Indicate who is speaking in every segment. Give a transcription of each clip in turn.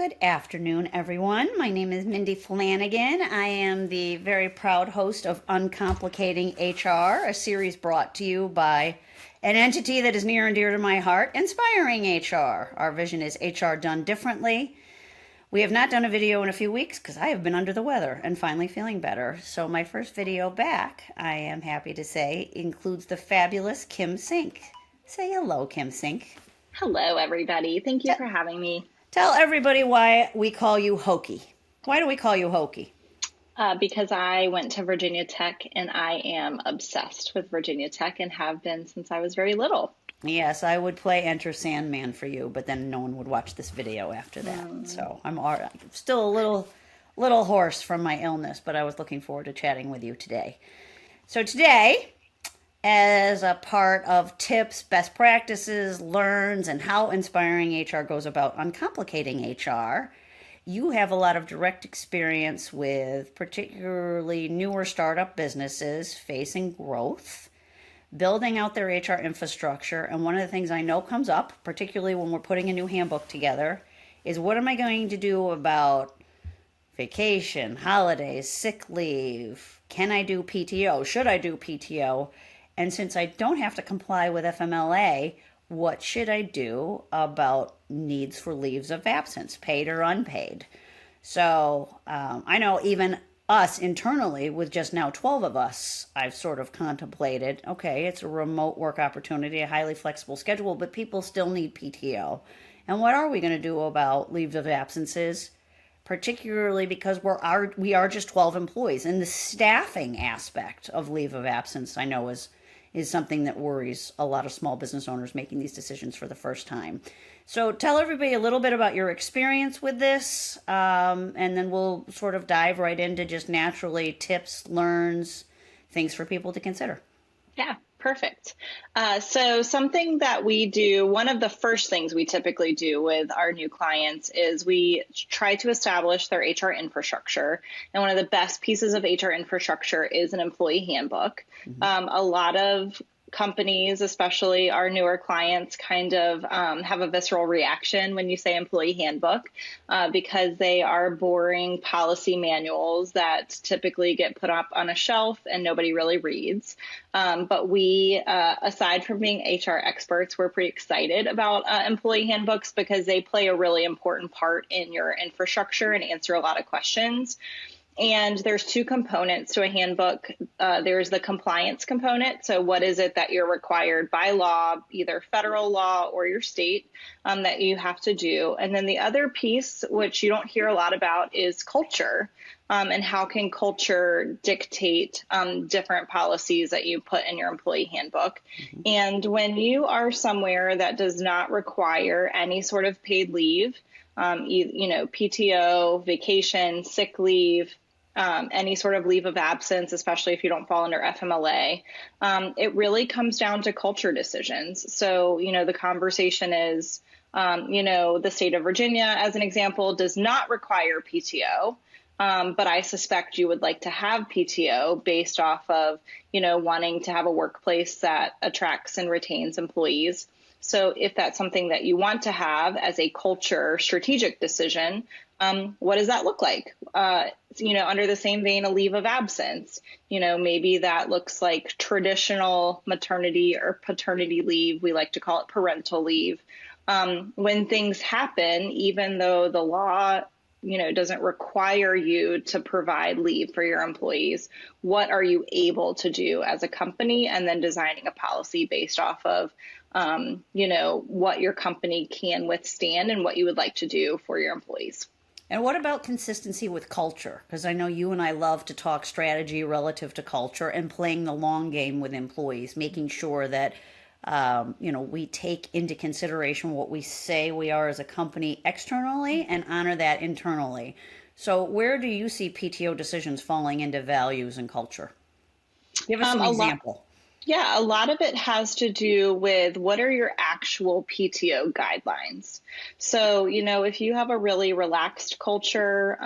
Speaker 1: Good afternoon, everyone. My name is Mindy Flanagan. I am the very proud host of Uncomplicating HR, a series brought to you by an entity that is near and dear to my heart, Inspiring HR. Our vision is HR done differently. We have not done a video in a few weeks because I have been under the weather and finally feeling better. So my first video back, I am happy to say, includes the fabulous Kim Sink. Say hello, Kim Sink.
Speaker 2: Hello, everybody. Thank you for having me.
Speaker 1: Tell everybody why we call you Hokey. Why do we call you Hokey?
Speaker 2: Because I went to Virginia Tech and I am obsessed with Virginia Tech and have been since I was very little.
Speaker 1: Yes, I would play Enter Sandman for you, but then no one would watch this video after that. So I'm still a little hoarse from my illness, but I was looking forward to chatting with you today. So today, as a part of tips, best practices, learns, and how Inspiring HR goes about uncomplicating HR, you have a lot of direct experience with particularly newer startup businesses facing growth, building out their HR infrastructure. And one of the things I know comes up, particularly when we're putting a new handbook together, is what am I going to do about vacation, holidays, sick leave? Can I do PTO? Should I do PTO? And since I don't have to comply with FMLA, what should I do about needs for leaves of absence, paid or unpaid? So I know even us internally, with just now 12 of us, I've sort of contemplated, okay, it's a remote work opportunity, a highly flexible schedule, but people still need PTO. And what are we going to do about leaves of absences? Particularly because we are just 12 employees. And the staffing aspect of leave of absence, I know, is something that worries a lot of small business owners making these decisions for the first time. So tell everybody a little bit about your experience with this, and then we'll sort of dive right into just naturally tips, learns, things for people to consider.
Speaker 2: Yeah, perfect. So something that we do, one of the first things we typically do with our new clients is we try to establish their HR infrastructure. And one of the best pieces of HR infrastructure is an employee handbook. A lot of companies, especially our newer clients, kind of have a visceral reaction when you say employee handbook because they are boring policy manuals that typically get put up on a shelf and nobody really reads. But we, aside from being HR experts, we're pretty excited about employee handbooks because they play a really important part in your infrastructure and answer a lot of questions. And there's two components to a handbook. There's the compliance component. So what is it that you're required by law, either federal law or your state, that you have to do? And then the other piece, which you don't hear a lot about, is culture. And how can culture dictate different policies that you put in your employee handbook? And when you are somewhere that does not require any sort of paid leave, PTO, vacation, sick leave, any sort of leave of absence, especially if you don't fall under FMLA, it really comes down to culture decisions. So, the conversation is, the state of Virginia, as an example, does not require PTO. But I suspect you would like to have PTO based off of, wanting to have a workplace that attracts and retains employees. So if that's something that you want to have as a culture strategic decision, what does that look like? Under the same vein, a leave of absence, maybe that looks like traditional maternity or paternity leave. We like to call it parental leave. When things happen, even though the law doesn't require you to provide leave for your employees, what are you able to do as a company? And then designing a policy based off of, what your company can withstand and what you would like to do for your employees.
Speaker 1: And what about consistency with culture? Because I know you and I love to talk strategy relative to culture and playing the long game with employees, making sure that we take into consideration what we say we are as a company externally and honor that internally. So where do you see PTO decisions falling into values and culture? Give us an example.
Speaker 2: Yeah, a lot of it has to do with what are your actual PTO guidelines. So, if you have a really relaxed culture,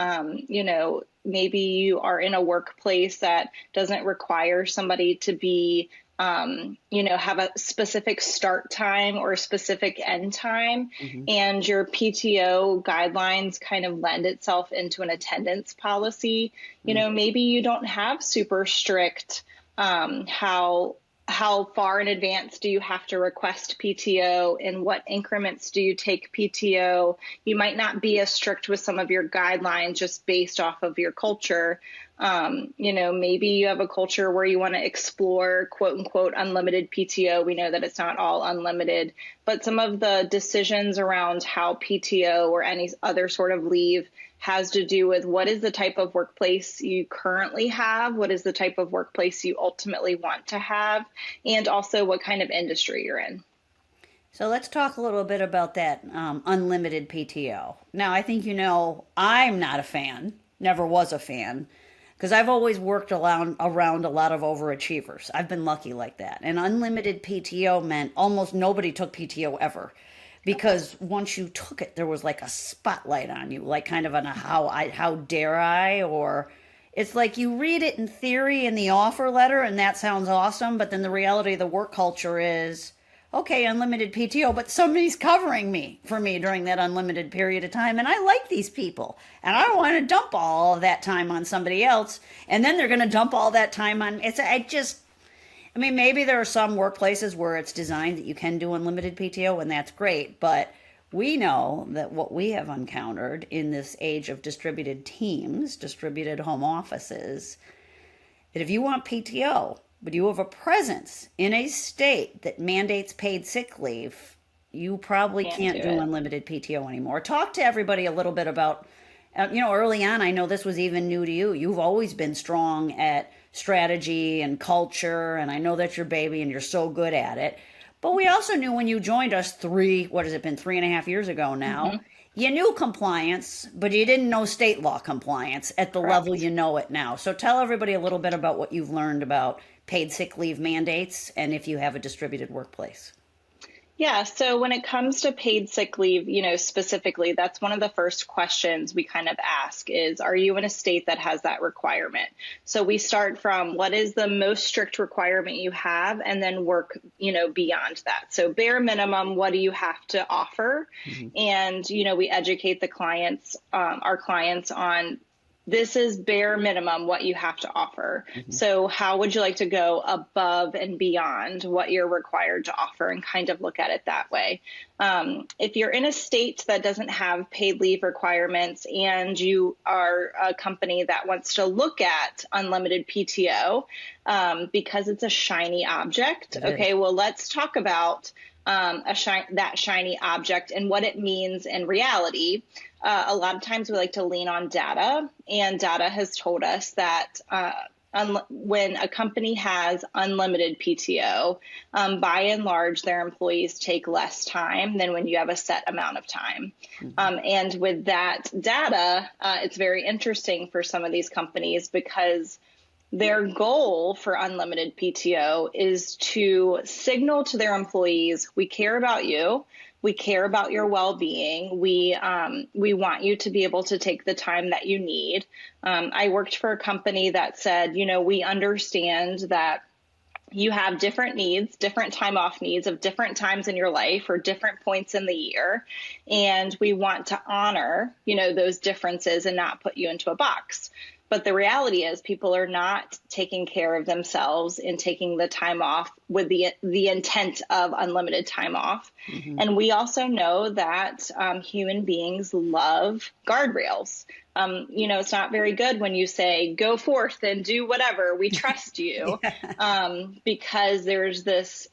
Speaker 2: maybe you are in a workplace that doesn't require somebody to be have a specific start time or a specific end time,
Speaker 1: Mm-hmm.
Speaker 2: and your PTO guidelines kind of lend itself into an attendance policy, maybe you don't have super strict how far in advance do you have to request PTO? In what increments do you take PTO? You might not be as strict with some of your guidelines just based off of your culture. Maybe you have a culture where you want to explore quote unquote unlimited PTO. We know that it's not all unlimited, but some of the decisions around how PTO or any other sort of leave has to do with what is the type of workplace you currently have, what is the type of workplace you ultimately want to have, and also what kind of industry you're in.
Speaker 1: So let's talk a little bit about that unlimited PTO. Now, I think I'm not a fan, never was a fan, because I've always worked around a lot of overachievers. I've been lucky like that. And unlimited PTO meant almost nobody took PTO ever. Because once you took it, there was like a spotlight on you, like kind of on a how dare I, or it's like you read it in theory in the offer letter and that sounds awesome, but then the reality of the work culture is, okay, unlimited PTO, but somebody's covering me for me during that unlimited period of time, and I like these people, and I don't want to dump all of that time on somebody else, and then they're going to dump all that time on. Maybe there are some workplaces where it's designed that you can do unlimited PTO, and that's great. But we know that what we have encountered in this age of distributed teams, distributed home offices, that if you want PTO, but you have a presence in a state that mandates paid sick leave, you probably can't do unlimited PTO anymore. Talk to everybody a little bit about, early on, I know this was even new to you. You've always been strong at strategy and culture, and I know that's your baby and you're so good at it. But we also knew when you joined us 3.5 years ago now, you knew compliance, but you didn't know state law compliance at the level you know it now. So tell everybody a little bit about what you've learned about paid sick leave mandates and if you have a distributed workplace.
Speaker 2: Yeah. So when it comes to paid sick leave, specifically, that's one of the first questions we kind of ask is, are you in a state that has that requirement? So we start from what is the most strict requirement you have and then work, beyond that. So bare minimum, what do you have to offer? Mm-hmm. And, we educate our clients on this is bare minimum what you have to offer. Mm-hmm. So how would you like to go above and beyond what you're required to offer and kind of look at it that way? If you're in a state that doesn't have paid leave requirements and you are a company that wants to look at unlimited PTO because it's a shiny object, okay, well, let's talk about that shiny object and what it means in reality. A lot of times we like to lean on data, and data has told us that when a company has unlimited PTO, by and large, their employees take less time than when you have a set amount of time. Mm-hmm. And with that data, it's very interesting for some of these companies because their goal for unlimited PTO is to signal to their employees, we care about you. We care about your well-being. We want you to be able to take the time that you need. I worked for a company that said, we understand that you have different needs, different time off needs of different times in your life or different points in the year. And we want to honor, those differences and not put you into a box. But the reality is people are not taking care of themselves and taking the time off with the intent of unlimited time off. Mm-hmm. And we also know that human beings love guardrails. It's not very good when you say, go forth and do whatever. We trust you. Because there's this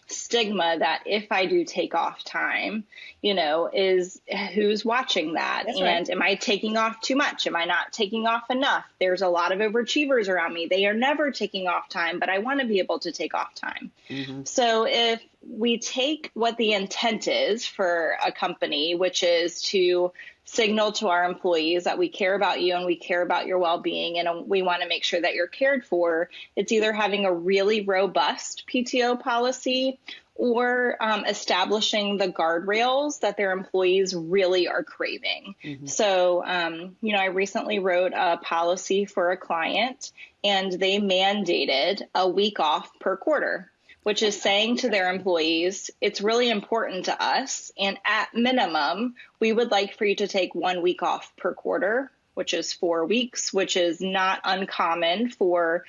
Speaker 2: stigma that if I do take off time, is who's watching that? That's and right. Am I taking off too much? Am I not taking off enough? There's a lot of overachievers around me. They are never taking off time, but I want to be able to take off time. Mm-hmm. So if we take what the intent is for a company, which is to signal to our employees that we care about you and we care about your well-being and we want to make sure that you're cared for, it's either having a really robust PTO policy or establishing the guardrails that their employees really are craving. So, I recently wrote a policy for a client and they mandated a week off per quarter, which is saying to their employees, it's really important to us. And at minimum, we would like for you to take 1 week off per quarter, which is 4 weeks, which is not uncommon for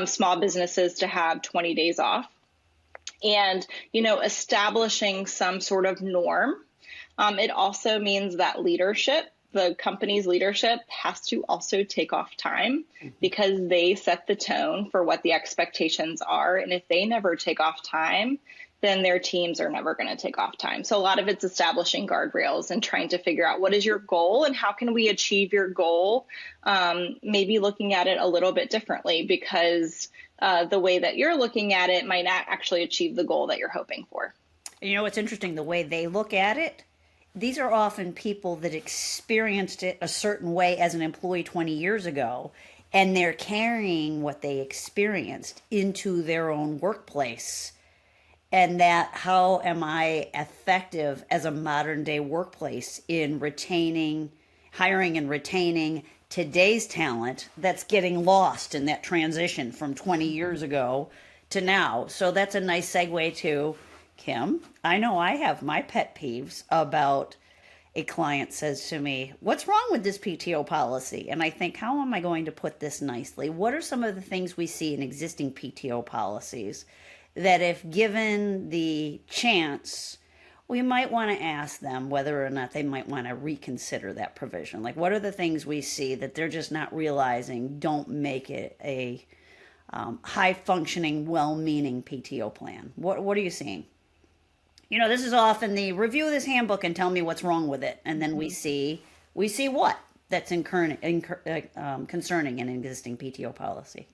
Speaker 2: small businesses to have 20 days off. And, establishing some sort of norm. It also means that the company's leadership has to also take off time because they set the tone for what the expectations are. And if they never take off time, then their teams are never going to take off time. So a lot of it's establishing guardrails and trying to figure out what is your goal and how can we achieve your goal, maybe looking at it a little bit differently because the way that you're looking at it might not actually achieve the goal that you're hoping for.
Speaker 1: It's interesting the way they look at it. These are often people that experienced it a certain way as an employee 20 years ago, and they're carrying what they experienced into their own workplace. And that, how am I effective as a modern day workplace in hiring and retaining today's talent that's getting lost in that transition from 20 years ago to now? So that's a nice segue to Kim. I know I have my pet peeves about a client says to me, what's wrong with this PTO policy? And I think, how am I going to put this nicely? What are some of the things we see in existing PTO policies that if given the chance, we might want to ask them whether or not they might want to reconsider that provision? Like, what are the things we see that they're just not realizing don't make it a high-functioning, well-meaning PTO plan? What are you seeing? This is often the review this handbook and tell me what's wrong with it. And then we see what that's concerning in existing PTO policy.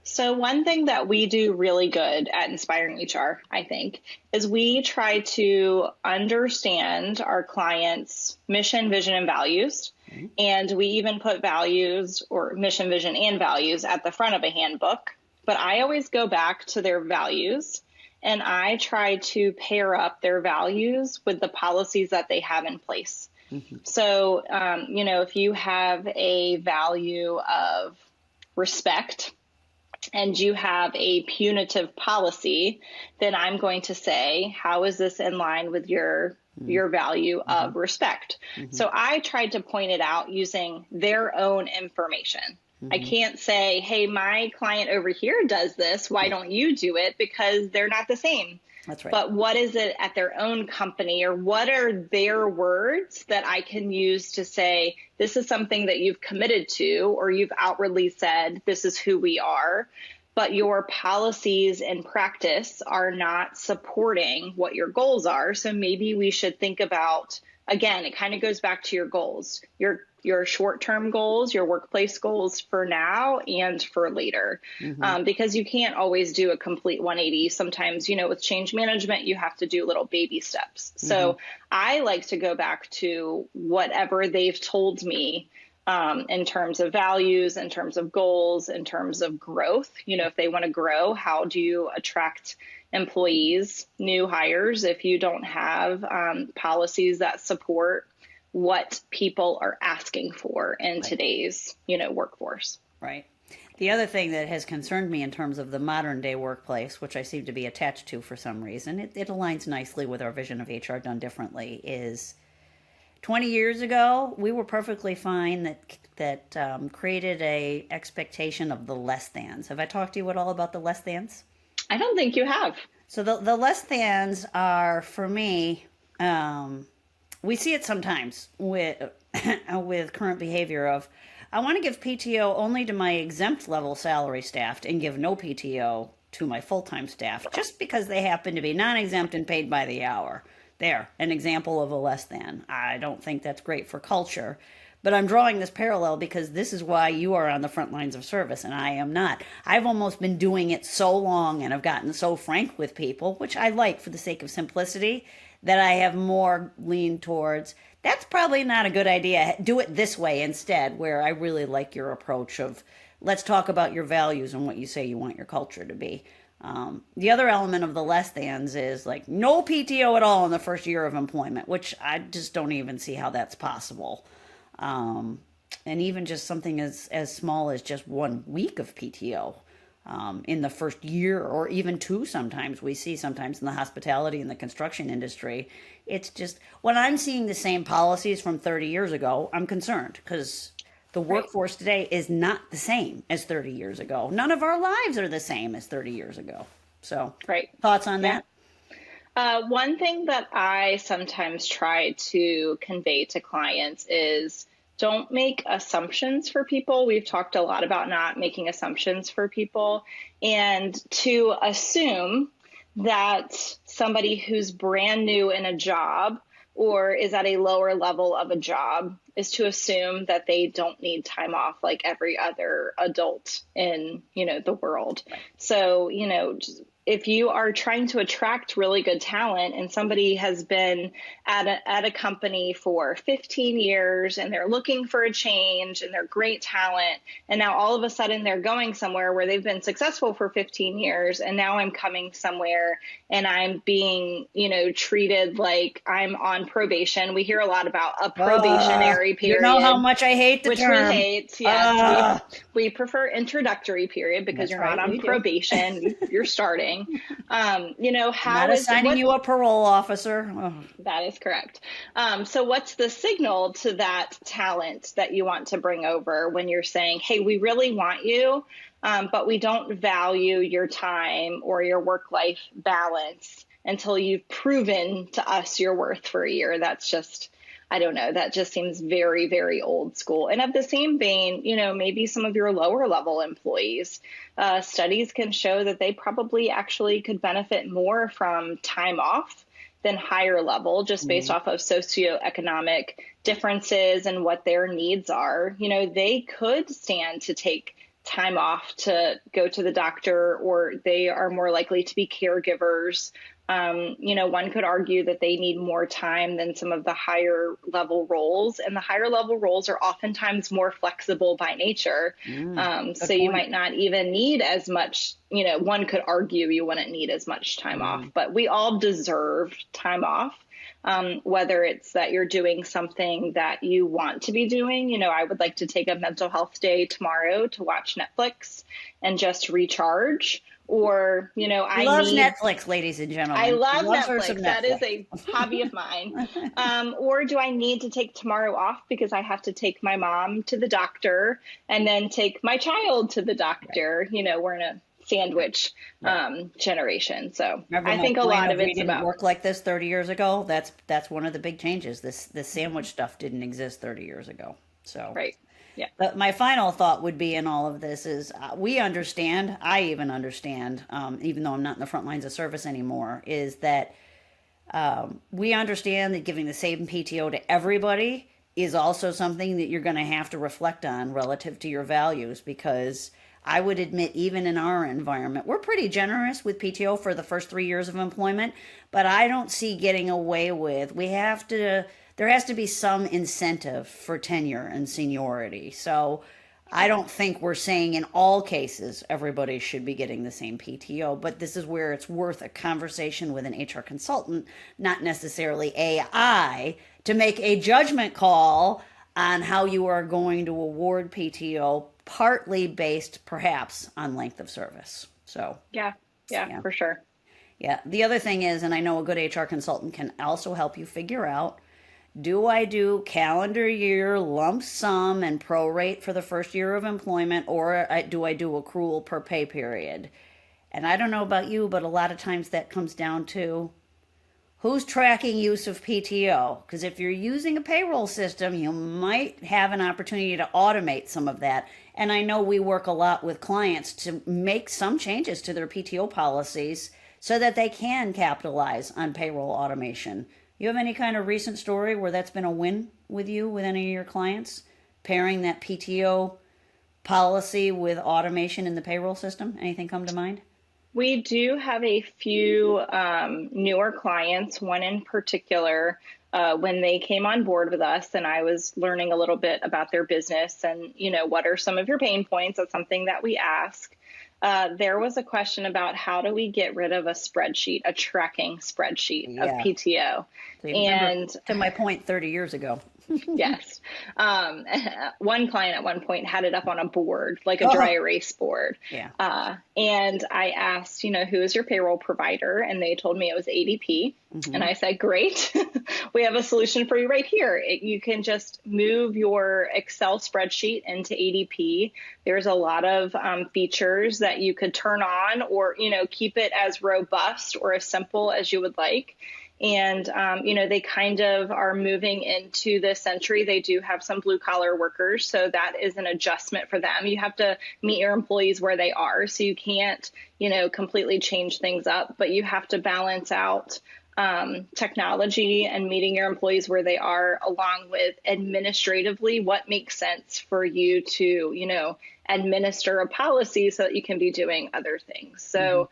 Speaker 2: So one thing that we do really good at Inspiring HR, I think, is we try to understand our clients' mission, vision, and values. And we even put values or mission, vision, and values at the front of a handbook. But I always go back to their values and I try to pair up their values with the policies that they have in place. So, if you have a value of respect, and you have a punitive policy, then I'm going to say, how is this in line with your value of respect? So I tried to point it out using their own information. I can't say, hey, my client over here does this. Why don't you do it? Because they're not the same.
Speaker 1: That's right.
Speaker 2: But what is it at their own company, or what are their words that I can use to say, this is something that you've committed to, or you've outwardly said, this is who we are, but your policies and practice are not supporting what your goals are. So maybe we should think about, again, it kind of goes back to your goals, your short-term goals, your workplace goals for now and for later, because you can't always do a complete 180. Sometimes, with change management, you have to do little baby steps. So I like to go back to whatever they've told me in terms of values, in terms of goals, in terms of growth. If they want to grow, how do you attract employees, new hires, if you don't have policies that support what people are asking for in today's, workforce.
Speaker 1: Right. The other thing that has concerned me in terms of the modern day workplace, which I seem to be attached to for some reason, it aligns nicely with our vision of HR done differently, is 20 years ago, we were perfectly fine that created a expectation of the less thans. Have I talked to you at all about the less thans?
Speaker 2: I don't think you have.
Speaker 1: So the less thans are, for me, we see it sometimes with current behavior of, I want to give PTO only to my exempt level salary staff and give no PTO to my full-time staff just because they happen to be non-exempt and paid by the hour. There, an example of a less than. I don't think that's great for culture. But I'm drawing this parallel because this is why you are on the front lines of service and I am not. I've almost been doing it so long and I've gotten so frank with people, which I like for the sake of simplicity, that I have more lean towards that's probably not a good idea. Do it this way instead, where I really like your approach of let's talk about your values and what you say you want your culture to be. The other element of the less thans is like no PTO at all in the first year of employment, which I just don't even see how that's possible. And even just something as small as just 1 week of PTO in the first year, or even two, sometimes we see sometimes in the hospitality and the construction industry. It's just when I'm seeing the same policies from 30 years ago, I'm concerned because the workforce today is not the same as 30 years ago. None of our lives are the same as 30 years ago. So, thoughts on that?
Speaker 2: One thing that I sometimes try to convey to clients is don't make assumptions for people. We've talked a lot about not making assumptions for people, and to assume that somebody who's brand new in a job or is at a lower level of a job is to assume that they don't need time off like every other adult in, the world. So, if you are trying to attract really good talent and somebody has been at a company for 15 years and they're looking for a change and they're great talent, and now all of a sudden they're going somewhere where they've been successful for 15 years, and now I'm coming somewhere and I'm being, treated like I'm on probation. We hear a lot about a probationary period.
Speaker 1: You know how much I hate the term.
Speaker 2: Which we hate. Yes, we prefer introductory period because you're not on probation. You're starting. How
Speaker 1: not assigning you a parole officer.
Speaker 2: That is correct. So what's the signal to that talent that you want to bring over when you're saying, hey, we really want you, but we don't value your time or your work-life balance until you've proven to us your worth for a year? That's just, I don't know. That just seems very, very old school. And of the same vein, maybe some of your lower level employees, studies can show that they probably actually could benefit more from time off than higher level, just based off of socioeconomic differences and what their needs are. They could stand to take time off to go to the doctor, or they are more likely to be caregivers. One could argue that they need more time than some of the higher level roles, and the higher level roles are oftentimes more flexible by nature. So you might not even need as much, one could argue you wouldn't need as much time off, but we all deserve time off. Whether it's that you're doing something that you want to be doing. I would like to take a mental health day tomorrow to watch Netflix and just recharge. Or, I
Speaker 1: love Netflix, ladies and gentlemen.
Speaker 2: I love Netflix. That is a hobby of mine. Or do I need to take tomorrow off because I have to take my mom to the doctor and then take my child to the doctor? We're in a sandwich generation. So I think a lot of it's about
Speaker 1: work like this 30 years ago. That's one of the big changes. This sandwich stuff didn't exist 30 years ago. So
Speaker 2: Yeah.
Speaker 1: But my final thought would be in all of this is we understand, I even understand, even though I'm not in the front lines of service anymore, is that we understand that giving the same PTO to everybody is also something that you're going to have to reflect on relative to your values, because I would admit even in our environment, we're pretty generous with PTO for the first 3 years of employment, but I don't see getting away with, there has to be some incentive for tenure and seniority. So I don't think we're saying in all cases everybody should be getting the same PTO, but this is where it's worth a conversation with an HR consultant, not necessarily AI, to make a judgment call on how you are going to award PTO, partly based perhaps on length of service. So
Speaker 2: yeah, for sure.
Speaker 1: Yeah. The other thing is, and I know a good HR consultant can also help you figure out, do I do calendar year lump sum and prorate for the first year of employment, or do I do accrual per pay period? And I don't know about you, but a lot of times that comes down to who's tracking use of PTO. Because if you're using a payroll system, you might have an opportunity to automate some of that. And I know we work a lot with clients to make some changes to their PTO policies so that they can capitalize on payroll automation. You have any kind of recent story where that's been a win with you, with any of your clients? pairing that PTO policy with automation in the payroll system? Anything come to mind?
Speaker 2: We do have a few newer clients, one in particular. When they came on board with us and I was learning a little bit about their business and, what are some of your pain points? That's something that we ask. There was a question about how do we get rid of a spreadsheet, a tracking spreadsheet of
Speaker 1: Yeah.
Speaker 2: PTO.
Speaker 1: So you remember, to my point 30 years ago.
Speaker 2: Yes. One client at one point had it up on a board, like a
Speaker 1: Oh.
Speaker 2: dry erase board.
Speaker 1: Yeah.
Speaker 2: And I asked, who is your payroll provider? And they told me it was ADP.
Speaker 1: Mm-hmm.
Speaker 2: And I said, great, we have a solution for you right here. You can just move your Excel spreadsheet into ADP. There's a lot of features that you could turn on or, keep it as robust or as simple as you would like. And, they kind of are moving into this century. They do have some blue collar workers. So that is an adjustment for them. You have to meet your employees where they are. So you can't, completely change things up, but you have to balance out technology and meeting your employees where they are, along with administratively what makes sense for you to, administer a policy so that you can be doing other things. So,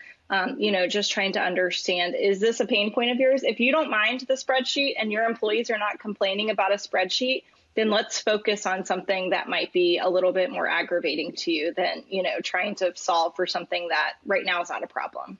Speaker 2: just trying to understand, is this a pain point of yours? If you don't mind the spreadsheet and your employees are not complaining about a spreadsheet, then let's focus on something that might be a little bit more aggravating to you than, trying to solve for something that right now is not a problem.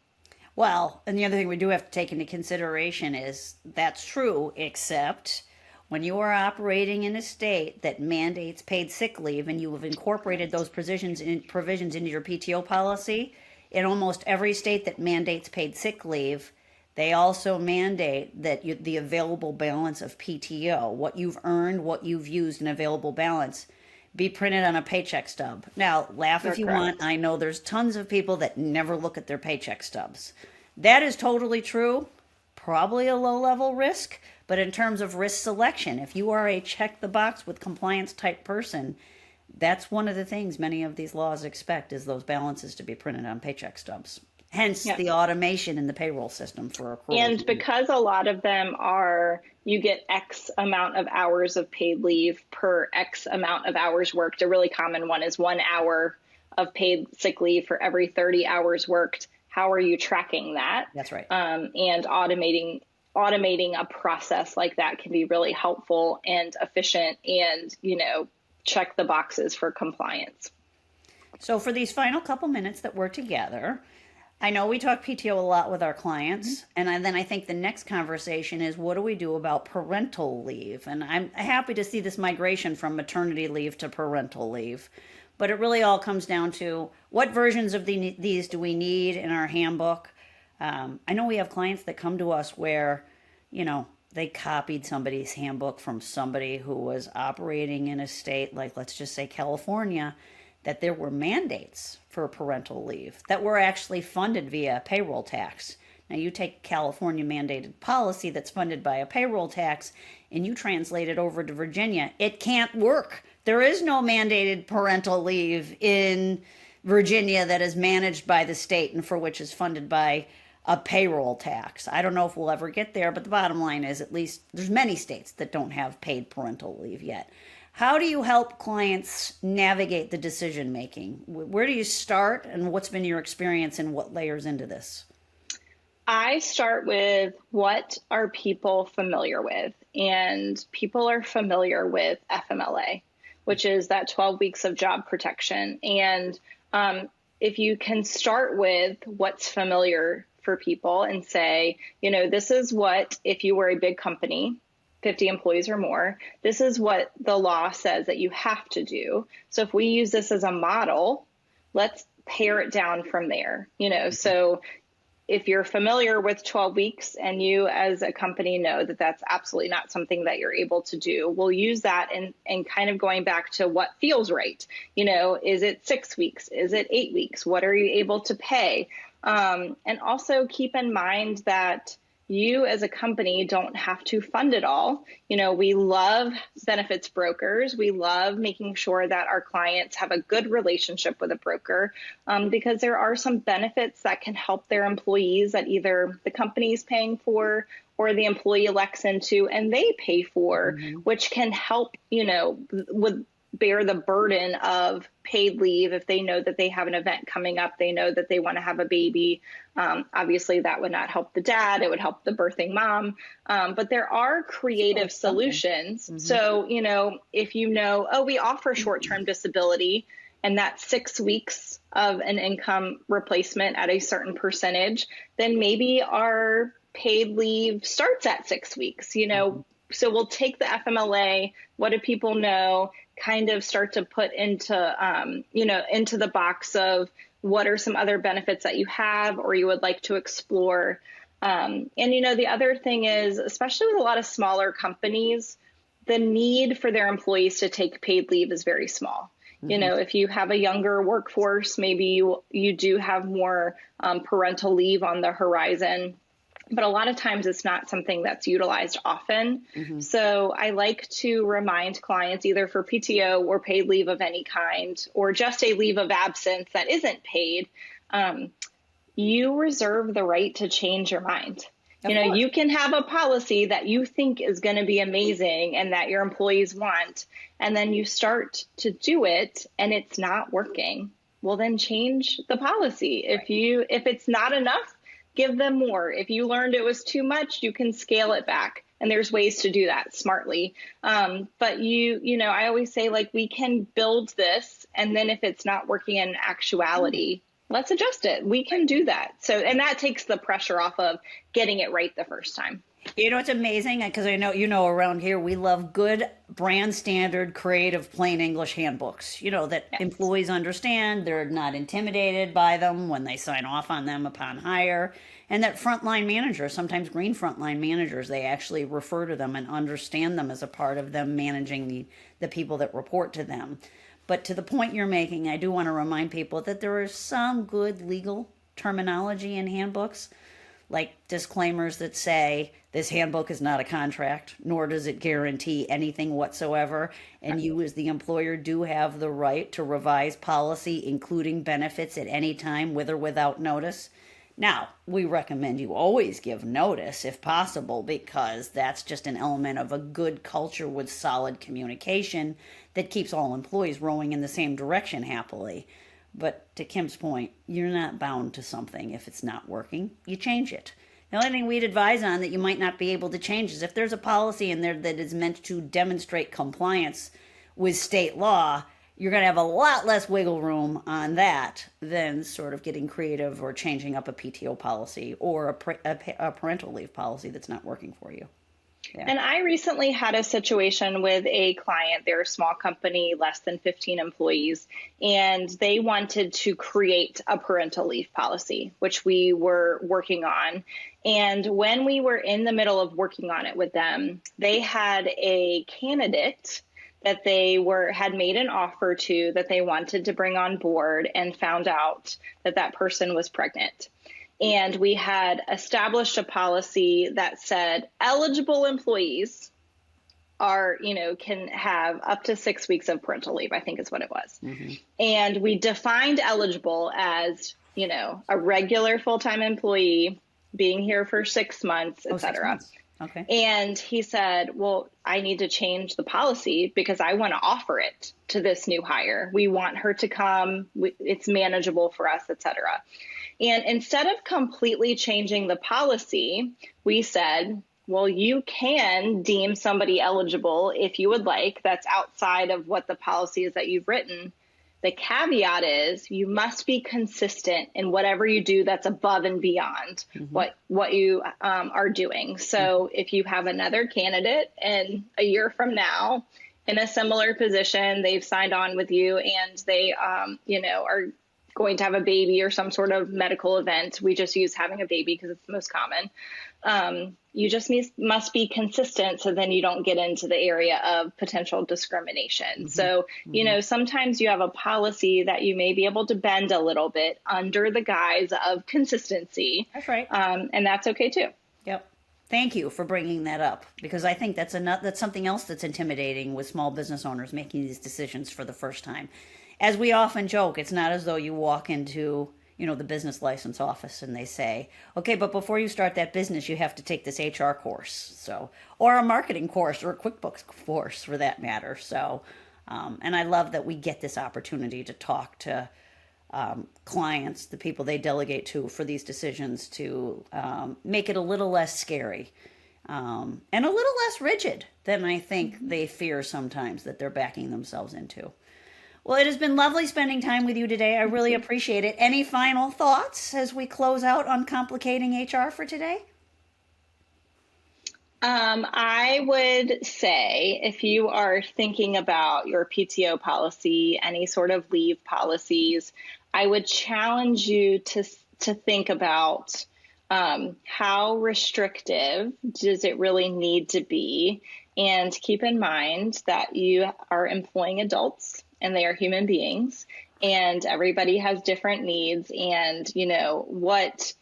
Speaker 1: Well, and the other thing we do have to take into consideration is that's true, except when you are operating in a state that mandates paid sick leave and you have incorporated those provisions into your PTO policy, in almost every state that mandates paid sick leave, they also mandate that the available balance of PTO, what you've earned, what you've used in available balance, be printed on a paycheck stub. Now, laugh if you want. I know there's tons of people that never look at their paycheck stubs. That is totally true. Probably a low-level risk, but in terms of risk selection, if you are a check-the-box with compliance type person, that's one of the things many of these laws expect is those balances to be printed on paycheck stubs. Hence the automation in the payroll system for accrual.
Speaker 2: And because a lot of them are, you get X amount of hours of paid leave per X amount of hours worked. A really common one is 1 hour of paid sick leave for every 30 hours worked. How are you tracking that?
Speaker 1: That's right.
Speaker 2: And automating a process like that can be really helpful and efficient and, check the boxes for compliance.
Speaker 1: So for these final couple minutes that we're together, I know we talk PTO a lot with our clients, and then I think the next conversation is what do we do about parental leave? And I'm happy to see this migration from maternity leave to parental leave, but it really all comes down to what versions of these do we need in our handbook? I know we have clients that come to us where, they copied somebody's handbook from somebody who was operating in a state like, let's just say California, that there were mandates for parental leave that were actually funded via payroll tax. Now you take California mandated policy that's funded by a payroll tax and you translate it over to Virginia, it can't work. There is no mandated parental leave in Virginia that is managed by the state and for which is funded by a payroll tax. I don't know if we'll ever get there, but the bottom line is at least there's many states that don't have paid parental leave yet. How do you help clients navigate the decision making? Where do you start and what's been your experience and what layers into this?
Speaker 2: I start with what are people familiar with? And people are familiar with FMLA, which is that 12 weeks of job protection. And if you can start with what's familiar for people and say, this is what, if you were a big company, 50 employees or more, this is what the law says that you have to do. So if we use this as a model, let's pare it down from there. So if you're familiar with 12 weeks and you as a company know that that's absolutely not something that you're able to do, we'll use that and kind of going back to what feels right. Is it 6 weeks? Is it 8 weeks? What are you able to pay? And also keep in mind that you as a company don't have to fund it all. We love benefits brokers. We love making sure that our clients have a good relationship with a broker because there are some benefits that can help their employees that either the company is paying for or the employee elects into and they pay for, which can help, with bear the burden of paid leave if they know that they have an event coming up, they know that they want to have a baby. Obviously, that would not help the dad. It would help the birthing mom. But there are creative solutions. Mm-hmm. So, if oh, we offer short-term disability, and that's 6 weeks of an income replacement at a certain percentage, then maybe our paid leave starts at 6 weeks, Mm-hmm. So we'll take the FMLA, what do people know, kind of start to put into, into the box of what are some other benefits that you have or you would like to explore. And, the other thing is, especially with a lot of smaller companies, the need for their employees to take paid leave is very small. Mm-hmm. If you have a younger workforce, maybe you do have more parental leave on the horizon. But a lot of times it's not something that's utilized often. Mm-hmm. So I like to remind clients, either for PTO or paid leave of any kind, or just a leave of absence that isn't paid, you reserve the right to change your mind. You can have a policy that you think is going to be amazing and that your employees want, and then you start to do it and it's not working. Well, then change the policy. Right. If it's not enough, give them more. If you learned it was too much, you can scale it back. And there's ways to do that smartly. But I always say, we can build this. And then if it's not working in actuality, let's adjust it. We can do that. And that takes the pressure off of getting it right the first time.
Speaker 1: It's amazing because I know, around here we love good brand standard, creative, plain English handbooks, that yes. Employees understand, they're not intimidated by them when they sign off on them upon hire, and that frontline managers, sometimes green frontline managers, they actually refer to them and understand them as a part of them managing the people that report to them. But to the point you're making, I do want to remind people that there is some good legal terminology in handbooks, like disclaimers that say this handbook is not a contract, nor does it guarantee anything whatsoever. And you as the employer do have the right to revise policy, including benefits at any time with or without notice. Now, we recommend you always give notice if possible, because that's just an element of a good culture with solid communication that keeps all employees rowing in the same direction happily. But to Kim's point, you're not bound to something. If it's not working, you change it. The only thing we'd advise on that you might not be able to change is if there's a policy in there that is meant to demonstrate compliance with state law, you're going to have a lot less wiggle room on that than sort of getting creative or changing up a PTO policy or a parental leave policy that's not working for you. Yeah.
Speaker 2: And I recently had a situation with a client. They're a small company, less than 15 employees, and they wanted to create a parental leave policy, which we were working on. And when we were in the middle of working on it with them, they had a candidate that they had made an offer to that they wanted to bring on board, and found out that that person was pregnant. And we had established a policy that said eligible employees can have up to 6 weeks of parental leave, I think is what it was. Mm-hmm. And we defined eligible as, a regular full-time employee being here for 6 months, et cetera.
Speaker 1: 6 months. Okay.
Speaker 2: And he said, well, I need to change the policy because I want to offer it to this new hire. We want her to come. It's manageable for us, et cetera. And instead of completely changing the policy, we said, well, you can deem somebody eligible if you would like. That's outside of what the policy is that you've written. The caveat is you must be consistent in whatever you do that's above and beyond what you are doing. So if you have another candidate and a year from now in a similar position, they've signed on with you and they, are going to have a baby or some sort of medical event. We just use having a baby because it's the most common. You just must be consistent so then you don't get into the area of potential discrimination. Mm-hmm. So, sometimes you have a policy that you may be able to bend a little bit under the guise of consistency.
Speaker 1: That's right.
Speaker 2: And that's okay too.
Speaker 1: Yep. Thank you for bringing that up, because I think that's something else that's intimidating with small business owners making these decisions for the first time. As we often joke, it's not as though you walk into, the business license office and they say, okay, but before you start that business, you have to take this HR course. Or a marketing course or a QuickBooks course for that matter. So And I love that we get this opportunity to talk to clients, the people they delegate to for these decisions, to make it a little less scary and a little less rigid than I think they fear sometimes that they're backing themselves into. Well, it has been lovely spending time with you today. I really appreciate it. Any final thoughts as we close out Uncomplicating HR for today?
Speaker 2: I would say if you are thinking about your PTO policy, any sort of leave policies, I would challenge you to think about how restrictive does it really need to be? And keep in mind that you are employing adults and they are human beings and everybody has different needs. And, what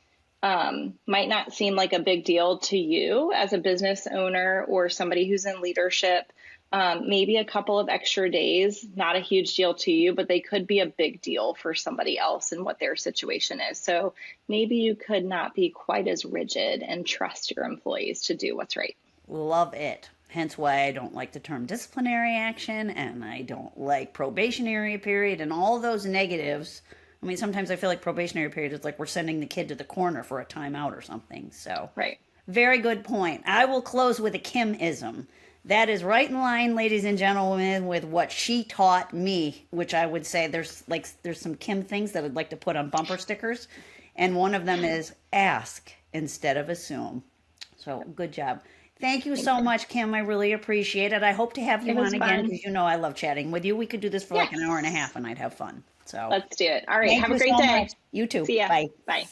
Speaker 2: might not seem like a big deal to you as a business owner or somebody who's in leadership. Maybe a couple of extra days, not a huge deal to you, but they could be a big deal for somebody else and what their situation is. So maybe you could not be quite as rigid and trust your employees to do what's right.
Speaker 1: Love it. Hence why I don't like the term disciplinary action, and I don't like probationary period and all those negatives. I mean, sometimes I feel like probationary period is like we're sending the kid to the corner for a timeout or something. So,
Speaker 2: right.
Speaker 1: Very good point. I will close with a Kim-ism. That is right in line, ladies and gentlemen, with what she taught me, which I would say there's some Kim things that I'd like to put on bumper stickers. And one of them is ask instead of assume. So good job. Thank you so much, Kim. I really appreciate it. I hope to have you on again because I love chatting with you. We could do this for like an hour and a half and I'd have fun. So
Speaker 2: let's do it. All right. Have a great day.
Speaker 1: You too.
Speaker 2: See ya.
Speaker 1: Bye.
Speaker 2: Bye.